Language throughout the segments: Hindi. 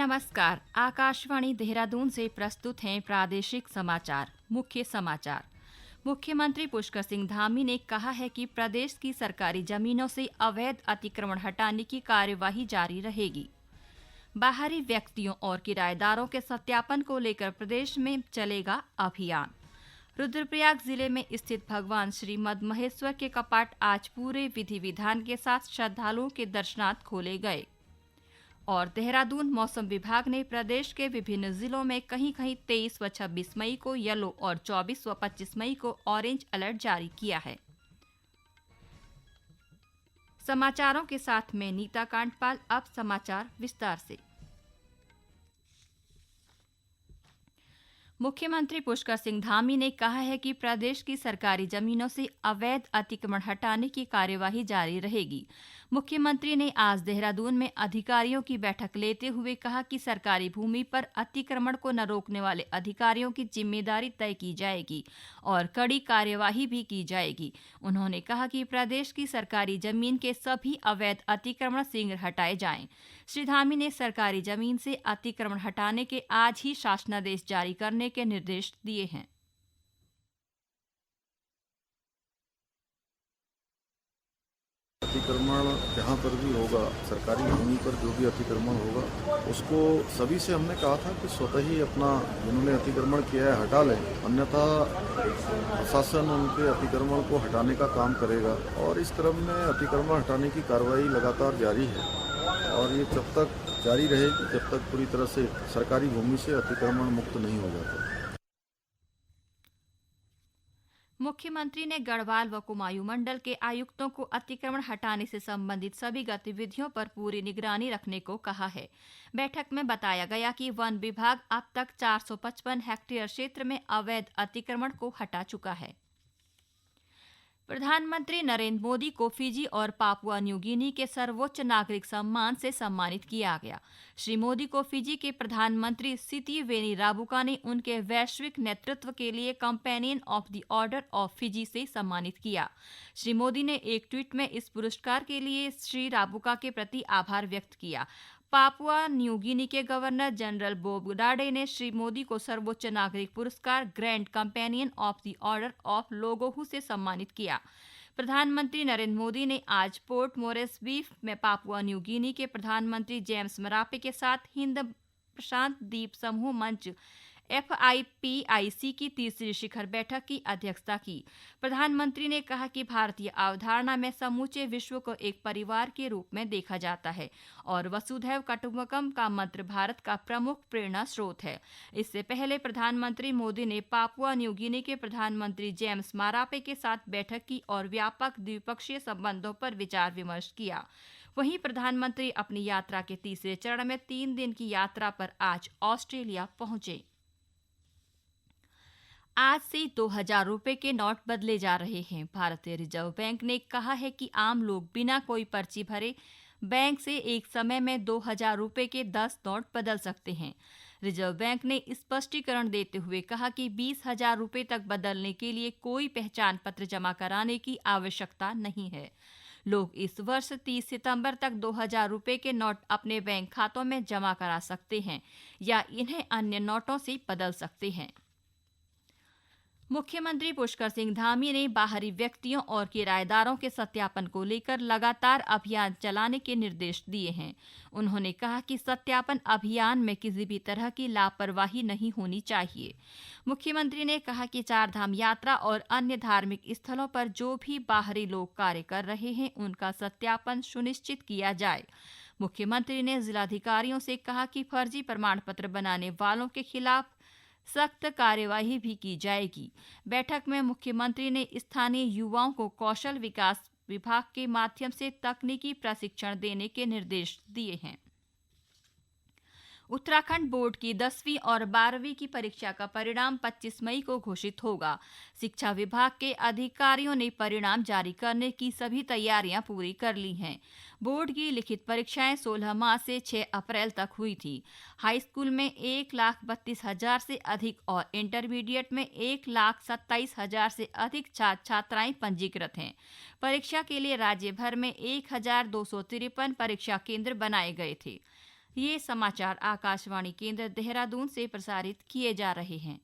नमस्कार। आकाशवाणी देहरादून से प्रस्तुत हैं प्रादेशिक समाचार। मुख्य समाचार। मुख्यमंत्री पुष्कर सिंह धामी ने कहा है कि प्रदेश की सरकारी जमीनों से अवैध अतिक्रमण हटाने की कार्यवाही जारी रहेगी। बाहरी व्यक्तियों और किराएदारों के सत्यापन को लेकर प्रदेश में चलेगा अभियान। रुद्रप्रयाग जिले में स्थित भगवान श्री मद्महेश्वर के कपाट आज पूरे विधि विधान के साथ श्रद्धालुओं के दर्शनार्थ खोले गए। और देहरादून मौसम विभाग ने प्रदेश के विभिन्न जिलों में कहीं कहीं 23 व 26 मई को येलो और 24 व 25 मई को ऑरेंज अलर्ट जारी किया है। समाचारों के साथ मैं नीता कांडपाल। अब समाचार विस्तार से। मुख्यमंत्री पुष्कर सिंह धामी ने कहा है कि प्रदेश की सरकारी जमीनों से अवैध अतिक्रमण हटाने की कार्यवाही जारी रहेगी। मुख्यमंत्री ने आज देहरादून में अधिकारियों की बैठक लेते हुए कहा कि सरकारी भूमि पर अतिक्रमण को न रोकने वाले अधिकारियों की जिम्मेदारी तय की जाएगी और कड़ी कार्यवाही भी की जाएगी। उन्होंने कहा कि प्रदेश की सरकारी जमीन के सभी अवैध अतिक्रमण शीघ्र हटाए जाएं। श्री धामी ने सरकारी जमीन से अतिक्रमण हटाने के आज ही शासनादेश जारी करने के निर्देश दिए हैं। अतिक्रमण जहाँ पर भी होगा, सरकारी भूमि पर जो भी अतिक्रमण होगा, उसको सभी से हमने कहा था कि स्वतः ही अपना जिन्होंने अतिक्रमण किया है हटा लें, अन्यथा प्रशासन उनके अतिक्रमण को हटाने का काम करेगा। और इस क्रम में अतिक्रमण हटाने की कार्रवाई लगातार जारी है और ये तब तक जारी रहेगी जब तक पूरी तरह से सरकारी भूमि से अतिक्रमण मुक्त नहीं हो जाता। मुख्यमंत्री ने गढ़वाल व कुमायूं मंडल के आयुक्तों को अतिक्रमण हटाने से संबंधित सभी गतिविधियों पर पूरी निगरानी रखने को कहा है। बैठक में बताया गया कि वन विभाग अब तक 455 हेक्टेयर क्षेत्र में अवैध अतिक्रमण को हटा चुका है। प्रधानमंत्री नरेंद्र मोदी को फिजी और पापुआ न्यू गिनी के सर्वोच्च नागरिक सम्मान से सम्मानित किया गया। श्री मोदी को फिजी के प्रधानमंत्री सितिवेनी राबुका ने उनके वैश्विक नेतृत्व के लिए companion of the order of Fiji से सम्मानित किया। श्री मोदी ने एक ट्वीट में इस पुरस्कार के लिए श्री राबुका के प्रति आभार व्यक्त किया। पापुआ न्यू गिनी के गवर्नर जनरल बोब डाडे ने श्री मोदी को सर्वोच्च नागरिक पुरस्कार grand companion of the order of लोगोहू से सम्मानित किया। प्रधानमंत्री नरेंद्र मोदी ने आज पोर्ट मोरेस्बी में पापुआ न्यू गिनी के प्रधानमंत्री जेम्स मरापे के साथ हिंद प्रशांत द्वीप समूह मंच FIPIC की तीसरी शिखर बैठक की अध्यक्षता की। प्रधानमंत्री ने कहा कि भारतीय अवधारणा में समूचे विश्व को एक परिवार के रूप में देखा जाता है और वसुधैव कुटुंबकम का मंत्र भारत का प्रमुख प्रेरणा स्रोत है। इससे पहले प्रधानमंत्री मोदी ने पापुआ न्यू गिनी के प्रधानमंत्री जेम्स मारापे के साथ बैठक की और व्यापक द्विपक्षीय संबंधों पर विचार विमर्श किया। वहीं प्रधानमंत्री अपनी यात्रा के तीसरे चरण में 3 दिन की यात्रा पर आज ऑस्ट्रेलिया पहुंचे। आज से 2000 रुपए के नोट बदले जा रहे हैं। भारतीय रिजर्व बैंक ने कहा है कि आम लोग बिना कोई पर्ची भरे बैंक से एक समय में 2000 रुपए के 10 नोट बदल सकते हैं। रिजर्व बैंक ने स्पष्टीकरण देते हुए कहा कि 20,000 रुपए तक बदलने के लिए कोई पहचान पत्र जमा कराने की आवश्यकता नहीं है। लोग इस वर्ष 30 सितंबर तक 2000 रुपए के नोट अपने बैंक खातों में जमा करा सकते हैं या इन्हें अन्य नोटों से बदल सकते हैं। मुख्यमंत्री पुष्कर सिंह धामी ने बाहरी व्यक्तियों और किराएदारों के सत्यापन को लेकर लगातार अभियान चलाने के निर्देश दिए हैं। उन्होंने कहा कि सत्यापन अभियान में किसी भी तरह की लापरवाही नहीं होनी चाहिए। मुख्यमंत्री ने कहा कि चारधाम यात्रा और अन्य धार्मिक स्थलों पर जो भी बाहरी लोग कार्य कर रहे हैं उनका सत्यापन सुनिश्चित किया जाए। मुख्यमंत्री ने जिलाधिकारियों से कहा कि फर्जी प्रमाण पत्र बनाने वालों के खिलाफ सख्त कार्यवाही भी की जाएगी। बैठक में मुख्यमंत्री ने स्थानीय युवाओं को कौशल विकास विभाग के माध्यम से तकनीकी प्रशिक्षण देने के निर्देश दिए हैं। उत्तराखंड बोर्ड की 10वीं और 12वीं की परीक्षा का परिणाम 25 मई को घोषित होगा। शिक्षा विभाग के अधिकारियों ने परिणाम जारी करने की सभी तैयारियां पूरी कर ली हैं। बोर्ड की लिखित परीक्षाएं 16 मार्च से 6 अप्रैल तक हुई थी। हाई स्कूल में 1,32,000 से अधिक और इंटरमीडिएट में 1,27,000 से अधिक छात्र छात्राएं पंजीकृत हैं। परीक्षा के लिए राज्य भर में 1,253 परीक्षा केंद्र बनाए गए थे। ये समाचार आकाशवाणी केंद्र देहरादून से प्रसारित किए जा रहे हैं।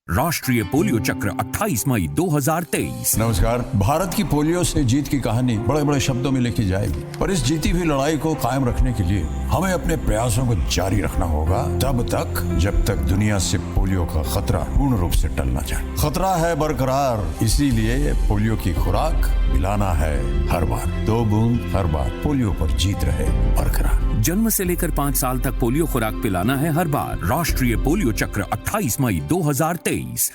राष्ट्रीय पोलियो चक्र 28 मई 2023। नमस्कार। भारत की पोलियो से जीत की कहानी बड़े बड़े शब्दों में लिखी जाएगी, पर इस जीती हुई लड़ाई को कायम रखने के लिए हमें अपने प्रयासों को जारी रखना होगा तब तक जब तक दुनिया से पोलियो का खतरा पूर्ण रूप से टल न जाए। खतरा है बरकरार, इसीलिए पोलियो की खुराक पिलाना है हर बार। 2 बूंद हर बार, पोलियो पर जीत रहे बरकरार। जन्म से लेकर 5 साल तक पोलियो खुराक पिलाना है हर बार। राष्ट्रीय पोलियो चक्र 28 मई 2023।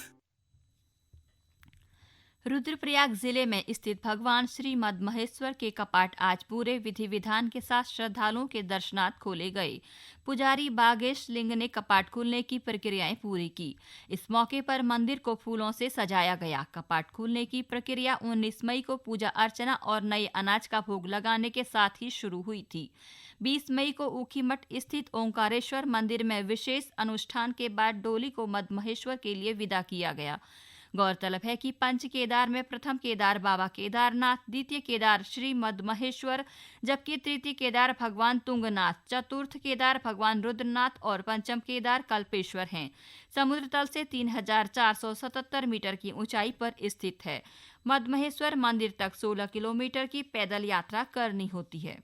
रुद्रप्रयाग जिले में स्थित भगवान श्री मद्महेश्वर के कपाट आज पूरे विधि विधान के साथ श्रद्धालुओं के दर्शनार्थ खोले गए। पुजारी बागेश लिंग ने कपाट खुलने की प्रक्रियाएं पूरी की। इस मौके पर मंदिर को फूलों से सजाया गया। कपाट खुलने की प्रक्रिया 19 मई को पूजा अर्चना और नए अनाज का भोग लगाने के साथ ही शुरू हुई थी। 20 मई को ऊखीमठ स्थित ओंकारेश्वर मंदिर में विशेष अनुष्ठान के बाद डोली को मद्महेश्वर के लिए विदा किया गया। गौरतलब है कि पंच केदार में प्रथम केदार बाबा केदारनाथ, द्वितीय केदार श्री मद्महेश्वर, जबकि तृतीय केदार भगवान तुंगनाथ, चतुर्थ केदार भगवान रुद्रनाथ और पंचम केदार कल्पेश्वर हैं। समुद्र तल से 3477 मीटर की ऊंचाई पर स्थित है। मद्महेश्वर मंदिर तक 16 किलोमीटर की पैदल यात्रा करनी होती है।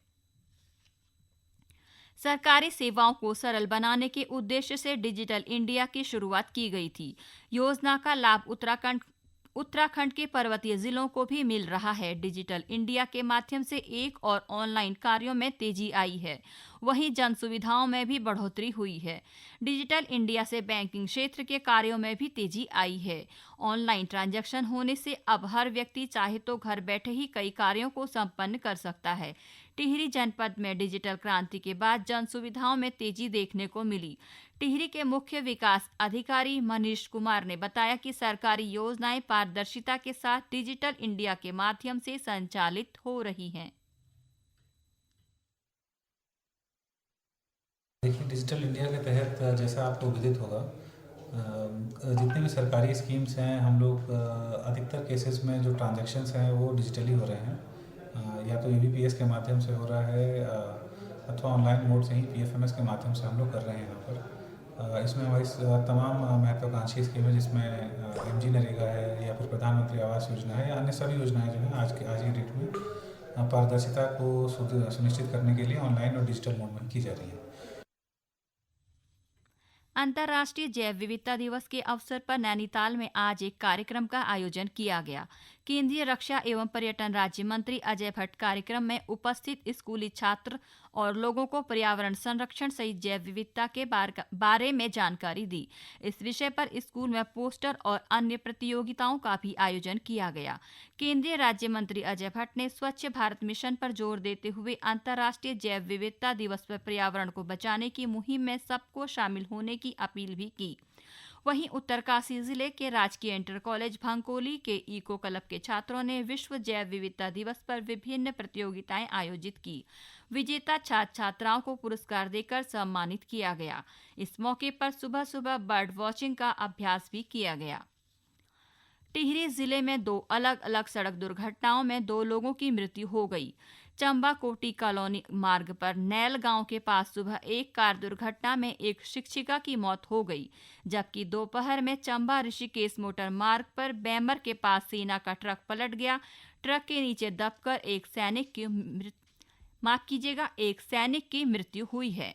सरकारी सेवाओं को सरल बनाने के उद्देश्य से डिजिटल इंडिया की शुरुआत की गई थी। योजना का लाभ उत्तराखंड के पर्वतीय जिलों को भी मिल रहा है। डिजिटल इंडिया के माध्यम से एक और ऑनलाइन कार्यों में तेजी आई है, वहीं जन सुविधाओं में भी बढ़ोतरी हुई है। डिजिटल इंडिया से बैंकिंग क्षेत्र के कार्यों में भी तेजी आई है। ऑनलाइन ट्रांजैक्शन होने से अब हर व्यक्ति चाहे तो घर बैठे ही कई कार्यों को संपन्न कर सकता है। टिहरी जनपद में डिजिटल क्रांति के बाद जन सुविधाओं में तेजी देखने को मिली। टिहरी के मुख्य विकास अधिकारी मनीष कुमार ने बताया कि सरकारी योजनाएं पारदर्शिता के साथ डिजिटल इंडिया के माध्यम से संचालित हो रही हैं। देखिए, डिजिटल इंडिया के तहत जैसा आपको विदित होगा, जितने भी सरकारी स्कीम्स हैं, हम लोग अधिकतर केसेस में जो ट्रांजैक्शंस हैं वो डिजिटली हो रहे हैं। या तो ईबीपीएस के माध्यम से हो रहा है अथवा ऑनलाइन मोड से ही पीएफएमएस के माध्यम से हम लोग कर रहे हैं यहाँ पर। इसमें हमारी तमाम महत्वाकांक्षी स्कीमें, जिसमें एमजी नरेगा है या फिर प्रधानमंत्री आवास योजना है या अन्य सभी योजनाएं जो हैं आज की डेट में पारदर्शिता को सुनिश्चित करने के लिए ऑनलाइन और डिजिटल मोड में की जा रही है। अंतर्राष्ट्रीय जैव विविधता दिवस के अवसर पर नैनीताल में आज एक कार्यक्रम का आयोजन किया गया। केंद्रीय रक्षा एवं पर्यटन राज्य मंत्री अजय भट्ट कार्यक्रम में उपस्थित स्कूली छात्र और लोगों को पर्यावरण संरक्षण सहित जैव विविधता के बारे में जानकारी दी। इस विषय पर स्कूल में पोस्टर और अन्य प्रतियोगिताओं का भी आयोजन किया गया। केंद्रीय राज्य मंत्री अजय भट्ट ने स्वच्छ भारत मिशन पर जोर देते हुए अंतर्राष्ट्रीय जैव विविधता दिवस पर पर्यावरण को बचाने की मुहिम में सबको शामिल होने की अपील भी की। वहीं उत्तरकाशी जिले के राजकीय इंटर कॉलेज भंकोली के इको क्लब के छात्रों ने विश्व जैव विविधता दिवस पर विभिन्न प्रतियोगिताएं आयोजित की। विजेता छात्र छात्राओं को पुरस्कार देकर सम्मानित किया गया। इस मौके पर सुबह सुबह बर्ड वॉचिंग का अभ्यास भी किया गया। टिहरी जिले में 2 अलग अलग सड़क दुर्घटनाओं में 2 लोगों की मृत्यु हो गई। चंबा कोटी कॉलोनी मार्ग पर नैल गांव के पास सुबह एक कार दुर्घटना में एक शिक्षिका की मौत हो गई, जबकि दोपहर में चंबा ऋषिकेश मोटर मार्ग पर बैमर के पास सेना का ट्रक पलट गया। ट्रक के नीचे दबकर एक सैनिक की मृत्यु हुई है।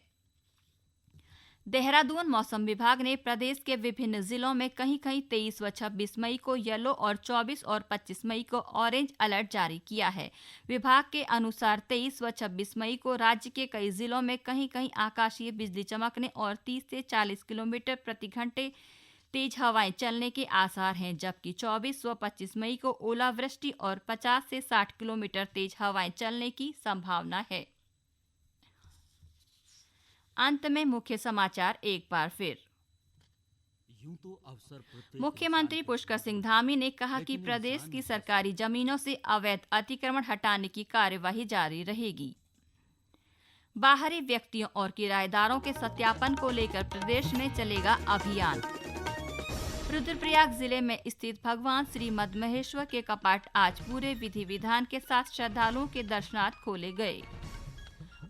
देहरादून मौसम विभाग ने प्रदेश के विभिन्न जिलों में कहीं कहीं 23 व 26 मई को येलो और 24 और 25 मई को ऑरेंज अलर्ट जारी किया है। विभाग के अनुसार 23 व 26 मई को राज्य के कई जिलों में कहीं कहीं आकाशीय बिजली चमकने और 30 से 40 किलोमीटर प्रति घंटे तेज हवाएं चलने के आसार हैं, जबकि 24 व 25 मई को ओलावृष्टि और 50 से 60 किलोमीटर तेज हवाएं चलने की संभावना है। अंत में मुख्य समाचार एक बार फिर। मुख्यमंत्री पुष्कर सिंह धामी ने कहा कि प्रदेश की सरकारी जमीनों से अवैध अतिक्रमण हटाने की कार्यवाही जारी रहेगी। बाहरी व्यक्तियों और किराएदारों के सत्यापन को लेकर प्रदेश में चलेगा अभियान। रुद्रप्रयाग जिले में स्थित भगवान श्री मद्महेश्वर के कपाट आज पूरे विधि विधान के साथ श्रद्धालुओं के दर्शनार्थ खोले गए।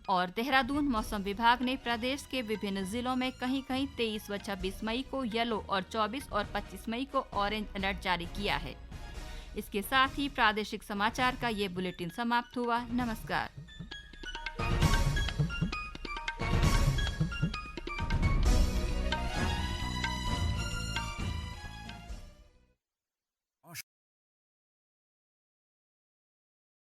और देहरादून मौसम विभाग ने प्रदेश के विभिन्न जिलों में कहीं-कहीं 23 व 26 मई को येलो और 24 और 25 मई को ऑरेंज अलर्ट जारी किया है। इसके साथ ही प्रादेशिक समाचार का ये बुलेटिन समाप्त हुआ। नमस्कार।